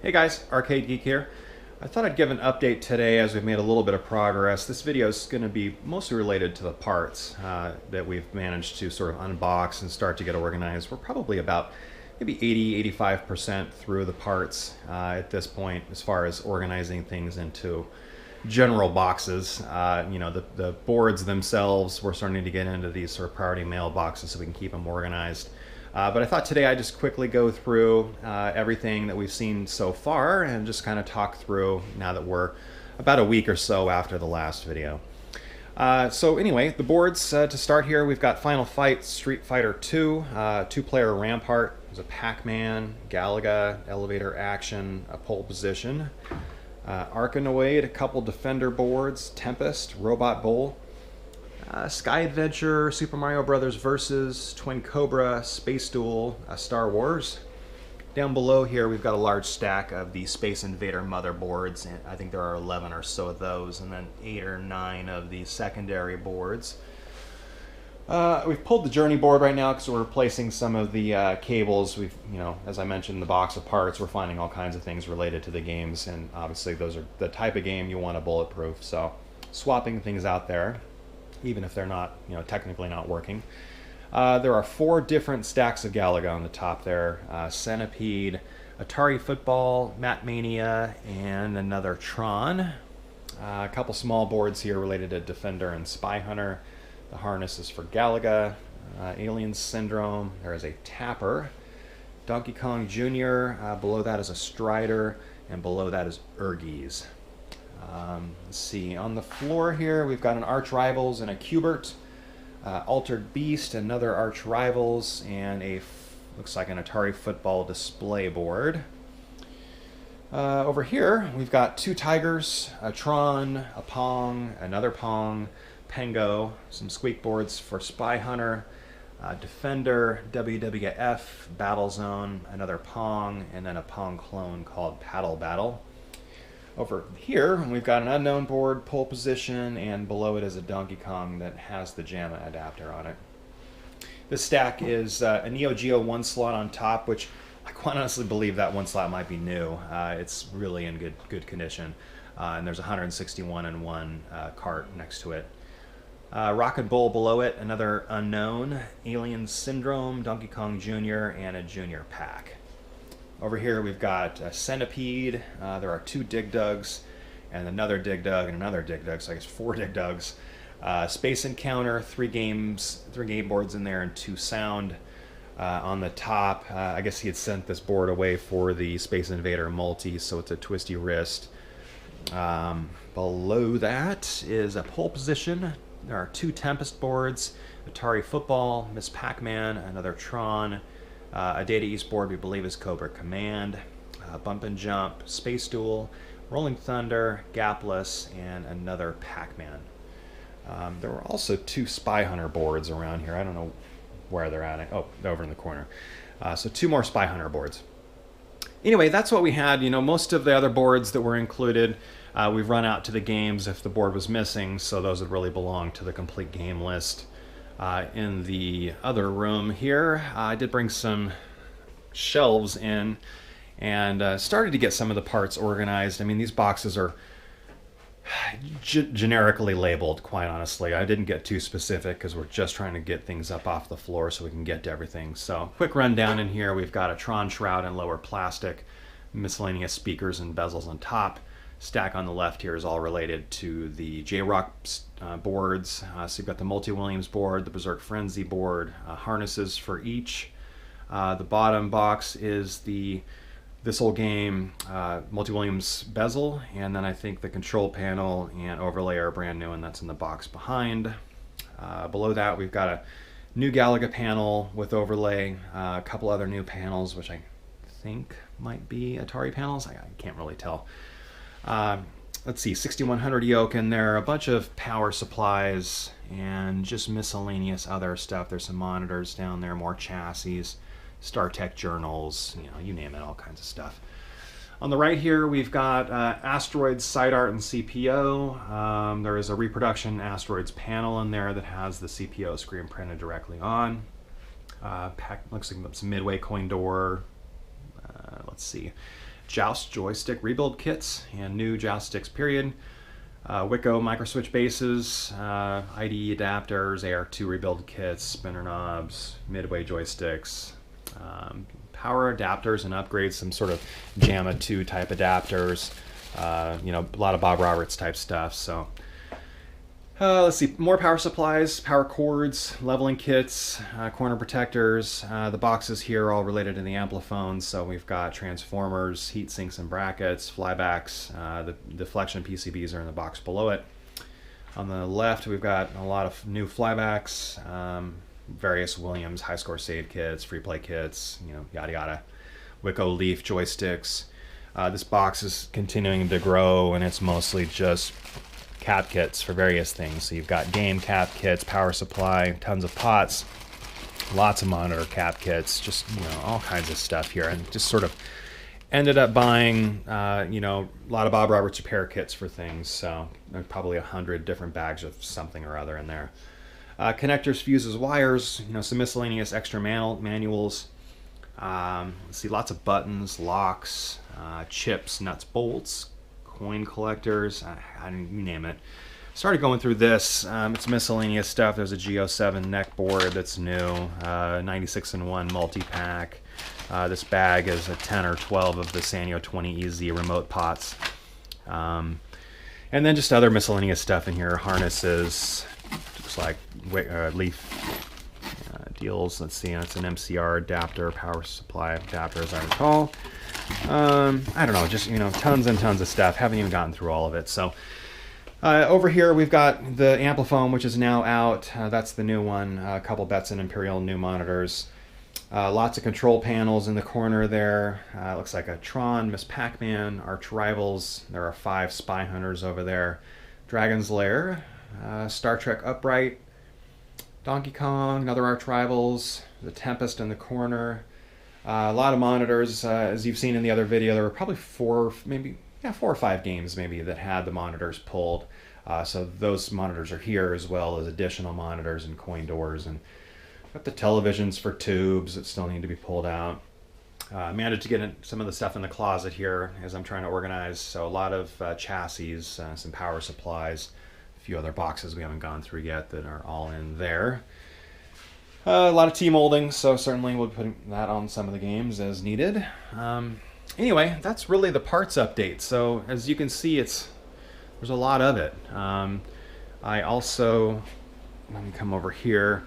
Hey guys, Arcade Geek here. I thought I'd give an update today as we've made a little bit of progress. This video is going to be mostly related to the parts that we've managed to sort of unbox and start to get organized. We're probably about maybe 80-85% through the parts at this point as far as organizing things into general boxes. The boards themselves, we're starting to get into these sort of priority mail boxes so we can keep them organized. But I thought today I'd just quickly go through everything that we've seen so far and just kind of talk through now that we're about a week or so after the last video. So anyway, the boards to start here, we've got Final Fight Street Fighter 2, two-player Rampart, there's a Pac-Man, Galaga, Elevator Action, a Pole Position, Arkanoid, a couple Defender boards, Tempest, Robot Bowl, Sky Adventure, Super Mario Brothers Versus, Twin Cobra, Space Duel, Star Wars. Down below here we've got a large stack of the Space Invader motherboards, and I think there are 11 or so of those, and then 8 or 9 of the secondary boards. We've pulled the Journey board right now because we're replacing some of the cables. As I mentioned in the box of parts, we're finding all kinds of things related to the games, and obviously those are the type of game you want to bulletproof, so swapping things out there, even if they're not, technically not working. There are 4 different stacks of Galaga on the top there. Centipede, Atari Football, Matmania, and another Tron. A couple small boards here related to Defender and Spy Hunter. The harness is for Galaga. Alien Syndrome, there is a Tapper. Donkey Kong Jr., below that is a Strider, and below that is Urgies. Let's see, on the floor here we've got an Arch Rivals and a Cubert, Altered Beast, another Arch Rivals, and looks like an Atari Football display board. Over here we've got 2 Tigers, a Tron, a Pong, another Pong, Pengo, some squeak boards for Spy Hunter, Defender, WWF, Battlezone, another Pong, and then a Pong clone called Paddle Battle. Over here, we've got an Unknown board, Pole Position, and below it is a Donkey Kong that has the JAMA adapter on it. This stack is a Neo Geo 1 slot on top, which I quite honestly believe that 1 slot might be new. It's really in good condition, and there's 161 in 1 cart next to it. Rocket Bowl below it, another Unknown, Alien Syndrome, Donkey Kong Jr., and a Junior pack. Over here we've got a Centipede, there are 2 Dig Dugs, and another Dig Dug, and another Dig Dug, so I guess 4 Dig Dugs. Space Encounter, 3 game boards in there, and 2 sound. On the top, I guess he had sent this board away for the Space Invader multi, so it's a twisty wrist. Below that is a Pole Position. There are 2 Tempest boards, Atari Football, Miss Pac-Man, another Tron, a Data East board we believe is Cobra Command, Bump and Jump, Space Duel, Rolling Thunder, Gapless, and another Pac-Man. There were also 2 Spy Hunter boards around here. I don't know where they're at. Oh, they're over in the corner. So 2 more Spy Hunter boards. Anyway, that's what we had. Most of the other boards that were included, we've run out to the games if the board was missing, so those would really belong to the complete game list. In the other room here, I did bring some shelves in and started to get some of the parts organized. I mean, these boxes are generically labeled, quite honestly. I didn't get too specific because we're just trying to get things up off the floor so we can get to everything. So, quick rundown in here. We've got a Tron Shroud in lower plastic, miscellaneous speakers and bezels on top. Stack on the left here is all related to the J-Rock boards. So you've got the Multi-Williams board, the Berserk Frenzy board, harnesses for each. The bottom box is this old game Multi-Williams bezel, and then I think the control panel and overlay are brand new, and that's in the box behind. Below that we've got a new Galaga panel with overlay, a couple other new panels which I think might be Atari panels. I can't really tell. Let's see, 6100 yoke in there, a bunch of power supplies, and just miscellaneous other stuff. There's some monitors down there, more chassis, StarTech journals, you name it, all kinds of stuff. On the right here, we've got Asteroids side art and CPO. There is a reproduction Asteroids panel in there that has the CPO screen printed directly on. Looks like some Midway coin door. Let's see. Joust joystick rebuild kits and new Joust sticks period. Wicco microswitch bases, IDE adapters, AR2 rebuild kits, spinner knobs, midway joysticks, power adapters and upgrades, some sort of JAMA 2 type adapters, a lot of Bob Roberts type stuff. So let's see, more power supplies, power cords, leveling kits, corner protectors. The boxes here are all related to the ampliphones, so we've got transformers, heat sinks and brackets, flybacks. The deflection PCBs are in the box below it. On the left, we've got a lot of new flybacks, various Williams high score save kits, free play kits, yada yada. Wicco Leaf joysticks. This box is continuing to grow, and it's mostly just cap kits for various things. So you've got game cap kits, power supply, tons of pots, lots of monitor cap kits, just all kinds of stuff here. And just sort of ended up buying a lot of Bob Roberts repair kits for things. So there's probably 100 different bags of something or other in there. Connectors, fuses, wires, some miscellaneous extra manuals. Let's see, lots of buttons, locks, chips, nuts, bolts, coin collectors, you name it. Started going through this. It's miscellaneous stuff. There's a G07 neck board that's new, 96-in-1 multi-pack. This bag is a 10 or 12 of the Sanyo 20EZ remote pots. And then just other miscellaneous stuff in here, harnesses, looks like leaf deals. Let's see, it's an MCR adapter, power supply adapter as I recall. I don't know, just tons and tons of stuff. Haven't even gotten through all of it. So over here we've got the Ampliphone, which is now out. That's the new one. A couple Betson Imperial new monitors. Lots of control panels in the corner there. Looks like a Tron, Miss Pac-Man, Arch Rivals. There are 5 Spy Hunters over there. Dragon's Lair, Star Trek Upright, Donkey Kong, another Arch Rivals, the Tempest in the corner. A lot of monitors, as you've seen in the other video. There were probably 4 or 5 games maybe that had the monitors pulled. So those monitors are here, as well as additional monitors and coin doors. And got the televisions for tubes that still need to be pulled out. Managed to get some of the stuff in the closet here as I'm trying to organize. So a lot of chassis, some power supplies, a few other boxes we haven't gone through yet that are all in there. A lot of T-molding, so certainly we'll be putting that on some of the games as needed. Anyway, that's really the parts update. So as you can see, there's a lot of it. I also, let me come over here,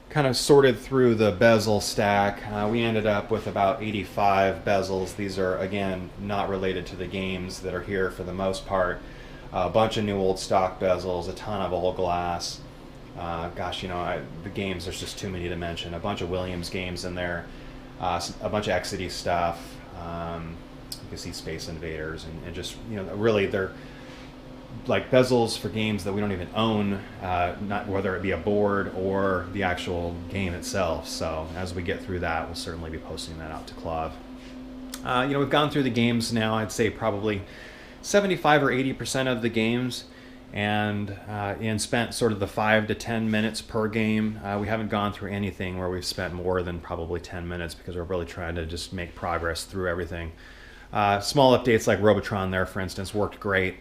kind of sorted through the bezel stack. We ended up with about 85 bezels. These are, again, not related to the games that are here for the most part. A bunch of new old stock bezels, a ton of old glass. The games, there's just too many to mention. A bunch of Williams games in there, a bunch of Exidy stuff. You can see Space Invaders, and just, really they're like bezels for games that we don't even own, not whether it be a board or the actual game itself. So as we get through that, we'll certainly be posting that out to Clav. We've gone through the games now, I'd say probably 75 or 80% of the games, and spent sort of the 5 to 10 minutes per game. We haven't gone through anything where we've spent more than probably 10 minutes because we're really trying to just make progress through everything. Small updates like Robotron there, for instance, worked great.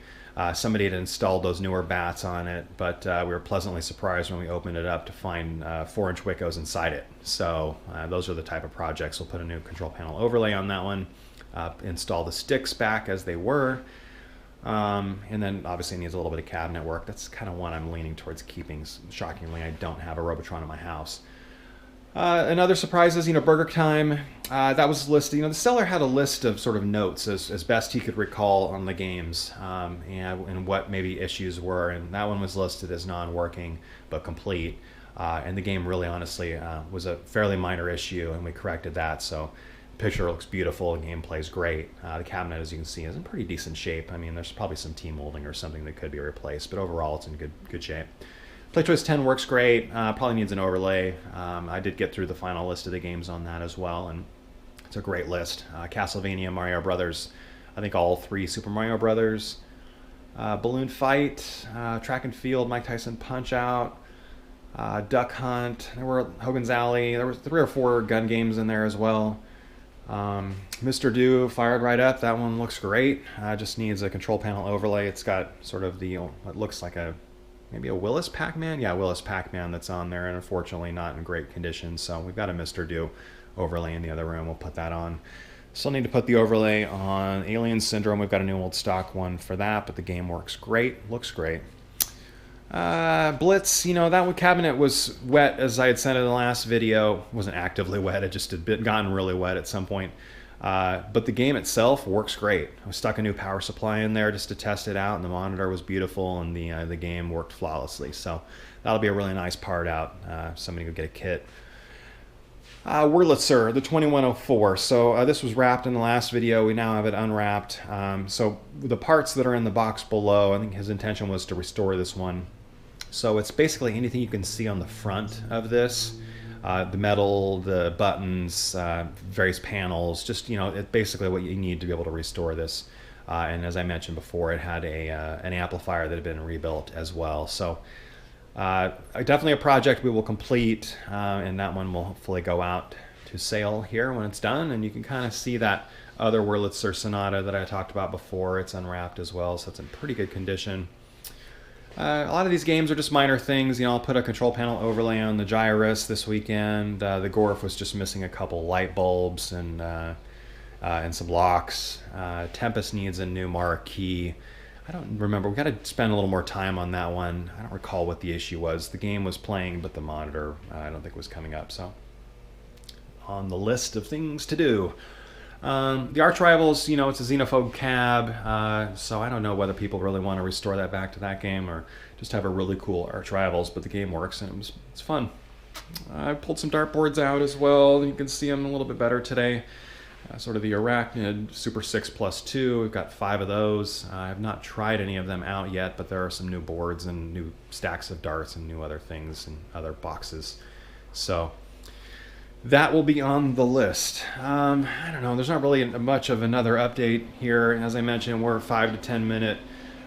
Somebody had installed those newer bats on it, but we were pleasantly surprised when we opened it up to find 4-inch Wiccos inside it. So those are the type of projects. We'll put a new control panel overlay on that one, install the sticks back as they were, and then obviously it needs a little bit of cabinet work. That's kind of one I'm leaning towards keeping. Shockingly, I don't have a Robotron in my house. Another surprise is, Burger Time. That was listed. The seller had a list of sort of notes as best he could recall on the games, and what maybe issues were. And that one was listed as non-working but complete. And the game really, honestly, was a fairly minor issue, and we corrected that. So the picture looks beautiful, and gameplay is great. The cabinet, as you can see, is in pretty decent shape. I mean, there's probably some T-molding or something that could be replaced, but overall, it's in good shape. PlayChoice 10 works great, probably needs an overlay. I did get through the final list of the games on that as well, and it's a great list. Castlevania, Mario Brothers, I think all 3 Super Mario Brothers, Balloon Fight, Track and Field, Mike Tyson Punch-Out, Duck Hunt, there were Hogan's Alley, there were 3 or 4 gun games in there as well. Mr. Do fired right up. That one looks great. Just needs a control panel overlay. It's got sort of the, what looks like maybe a Willis Pac-Man? Yeah, Willis Pac-Man that's on there, and unfortunately not in great condition. So we've got a Mr. Do overlay in the other room. We'll put that on. Still need to put the overlay on Alien Syndrome. We've got a new old stock one for that, but the game works great. Looks great. Blitz, that one cabinet was wet, as I had said in the last video. It wasn't actively wet, it just had gotten really wet at some point. But the game itself works great. I stuck a new power supply in there just to test it out, and the monitor was beautiful, and the game worked flawlessly. So that'll be a really nice part out. Somebody could get a kit. Wurlitzer, the 2104. So this was wrapped in the last video. We now have it unwrapped. So the parts that are in the box below, I think his intention was to restore this one. So it's basically anything you can see on the front of this. The metal, the buttons, various panels, just, it's basically what you need to be able to restore this. And as I mentioned before, it had an amplifier that had been rebuilt as well. So definitely a project we will complete, and that one will hopefully go out to sale here when it's done. And you can kind of see that other Wurlitzer Sonata that I talked about before. It's unwrapped as well, so it's in pretty good condition. A lot of these games are just minor things. I'll put a control panel overlay on the Gyrus this weekend. The Gorf was just missing a couple light bulbs and some locks. Tempest needs a new marquee. I don't remember. We got to spend a little more time on that one. I don't recall what the issue was. The game was playing, but the monitor I don't think was coming up. So on the list of things to do. The Arch Rivals, it's a Xenophobe cab, so I don't know whether people really want to restore that back to that game or just have a really cool Arch Rivals, but the game works and it's fun. I pulled some dartboards out as well. You can see them a little bit better today. Sort of the Arachnid Super 6 Plus 2. We've got 5 of those. I have not tried any of them out yet, but there are some new boards and new stacks of darts and new other things and other boxes. So that will be on the list. I don't know, there's not really much of another update here. As I mentioned, we're 5 to 10 minute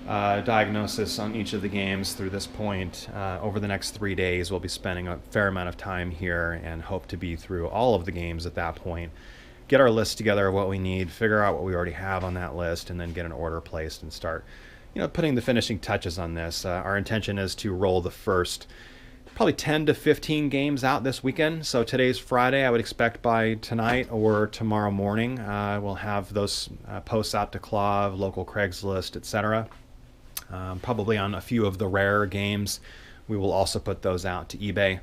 diagnosis on each of the games through this point. Over the next 3 days, we'll be spending a fair amount of time here and hope to be through all of the games at that point. Get our list together of what we need, figure out what we already have on that list, and then get an order placed and start putting the finishing touches on this. Our intention is to roll the first probably 10 to 15 games out this weekend. So today's Friday. I would expect by tonight or tomorrow morning we'll have those posts out to Clav, local Craigslist, etc. Probably on a few of the rare games. We will also put those out to eBay.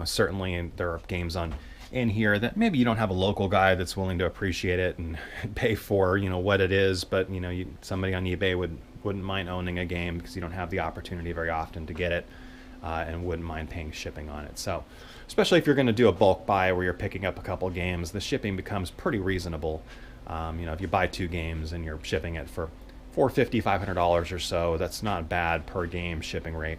Certainly there are games in here that maybe you don't have a local guy that's willing to appreciate it and pay for what it is, but somebody on eBay wouldn't mind owning a game because you don't have the opportunity very often to get it. And wouldn't mind paying shipping on it. So especially if you're going to do a bulk buy where you're picking up a couple games, the shipping becomes pretty reasonable. If you buy 2 games and you're shipping it for $450, $500 or so, that's not bad per game shipping rate.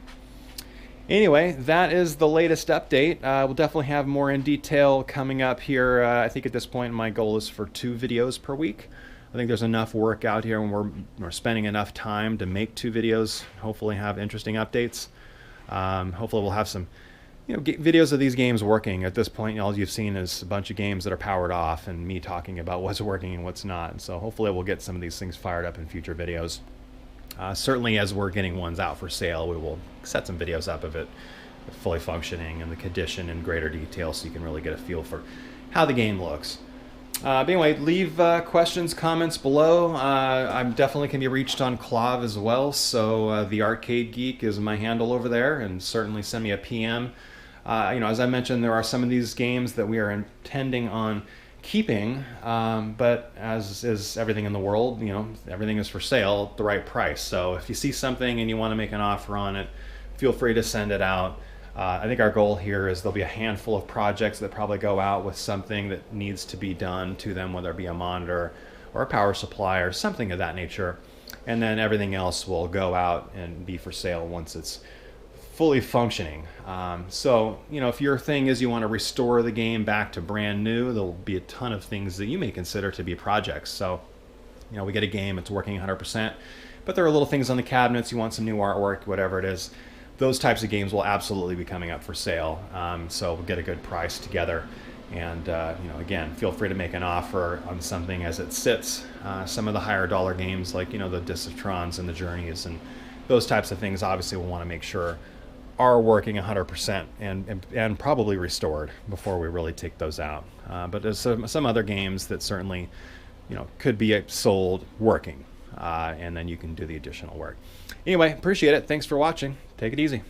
Anyway, that is the latest update. We'll definitely have more in detail coming up here. I think at this point my goal is for 2 videos per week. I think there's enough work out here, and we're spending enough time to make 2 videos, hopefully have interesting updates. Hopefully we'll have some videos of these games working. At this point, all you've seen is a bunch of games that are powered off and me talking about what's working and what's not. So hopefully we'll get some of these things fired up in future videos. Certainly as we're getting ones out for sale, we will set some videos up of it fully functioning and the condition in greater detail so you can really get a feel for how the game looks. But anyway, leave questions, comments below. I'm definitely can be reached on Clav as well, so the Arcade Geek is my handle over there, and certainly send me a PM. As I mentioned, there are some of these games that we are intending on keeping, but as is everything in the world, everything is for sale at the right price. So if you see something and you want to make an offer on it, feel free to send it out. I think our goal here is there'll be a handful of projects that probably go out with something that needs to be done to them, whether it be a monitor or a power supply or something of that nature. And then everything else will go out and be for sale once it's fully functioning. So, if your thing is you want to restore the game back to brand new, there'll be a ton of things that you may consider to be projects. So, we get a game, it's working 100%, but there are little things on the cabinets, you want some new artwork, whatever it is. Those types of games will absolutely be coming up for sale, so we'll get a good price together And again, feel free to make an offer on something as it sits. Some of the higher dollar games, like the Discitrons and the Journeys and those types of things, obviously we'll want to make sure are working 100% and probably restored before we really take those out. But there's some other games that certainly could be sold working, and then you can do the additional work. Anyway, appreciate it. Thanks for watching. Take it easy.